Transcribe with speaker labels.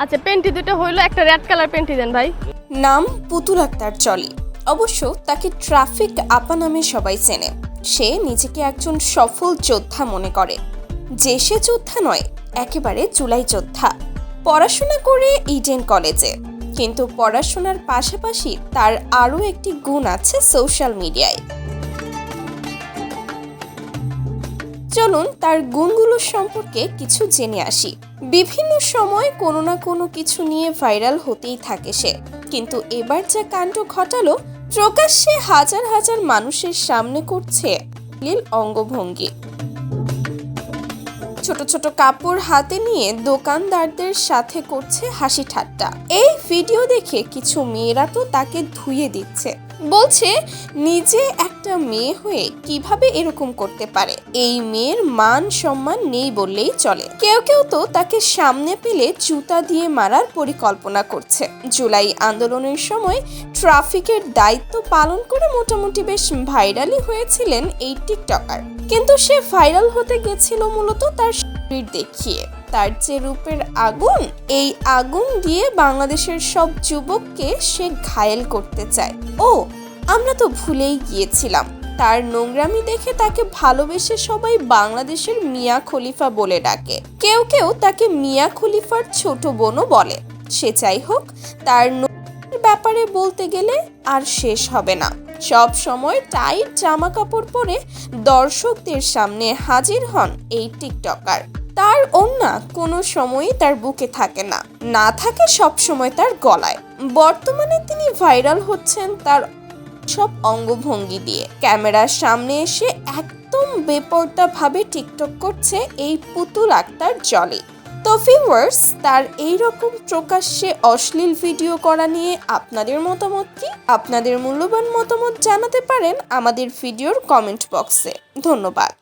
Speaker 1: আচ্ছা পেন্টি দুটো হইলো, একটা রেড কালার পেন্টি দেন ভাই।
Speaker 2: নাম পুতুল আক্তার চলি। অবশ্য তাকে ট্রাফিক আপা নামে সবাই চেনে। সে নিজেকে একজন সফল যোদ্ধা মনে করে। যে সে যোদ্ধা নয়, একেবারে জুলাই যোদ্ধা। পড়াশোনা করে ইডেন কলেজে, কিন্তু পড়াশোনার পাশাপাশি তার আরও একটি গুণ আছে সোশ্যাল মিডিয়ায়। চলুন তার গুণগুলো সম্পর্কে কিছু জেনে আসি। বিভিন্ন সময় কোনো না কোনো কিছু নিয়ে ভাইরাল হতেই থাকে সে, কিন্তু এবার যা কাণ্ড ঘটালো, প্রকাশ্যে হাজার হাজার মানুষের সামনে করছে লীল অঙ্গভঙ্গি। ছোট ছোট কাপড় হাতে নিয়ে দোকানদারদের সাথে করছে হাসি ঠাট্টা। এই ভিডিও দেখে কিছু মেয়েরা তো তাকে ধুয়ে দিচ্ছে, বলছে নিজে একটা মেয়ে হয়ে কিভাবে এরকম করতে পারে, এই মেয়ের মান সম্মান নেই বললেই চলে। কেউ কেউ তো তাকে সামনে পেলে জুতা দিয়ে মারার পরিকল্পনা করছে। জুলাই আন্দোলনের সময় ট্রাফিকের দায়িত্ব পালন করে মোটামুটি বেশ ভাইরালই হয়েছিলেন এই টিকটকার, কিন্তু সে ভাইরাল হতে গেছিল মূলত তার শরীর দেখিয়ে। তার যে রূপের আগুন, এই আগুন দিয়ে বাংলাদেশের সব যুবককে সে ঘায়েল করতে চায়। ও, আমরা তো ভুলেই গিয়েছিলাম, তার নোংরামি দেখে তাকে ভালোবেসে সবাই বাংলাদেশের মিয়া খলিফা বলে ডাকে। কেউ কেউ তাকে মিয়া খলিফার ছোট বোনও বলে। সে যাই হোক, তার ব্যাপারে বলতে গেলে আর শেষ হবে না। সব সময় টাইট জামা কাপড় পরে দর্শকদের সামনে হাজির হন এই টিকটকার। তার ওড়না কোনো সময়ই তার বুকে থাকে না, না থাকে সব সময় তার গলায়। বর্তমানে তিনি ভাইরাল হচ্ছেন তার সব অঙ্গভঙ্গি দিয়ে। ক্যামেরার সামনে এসে একদম বেপরোয়া ভাবে টিকটক করছে এই পুতুল আক্তার জলি। তো ভিউয়ার্স, তার এইরকম প্রকাশ্যে অশ্লীল ভিডিও করা নিয়ে আপনাদের মতামত কি? আপনাদের মূল্যবান মতামত জানাতে পারেন আমাদের ভিডিওর কমেন্ট বক্সে। ধন্যবাদ।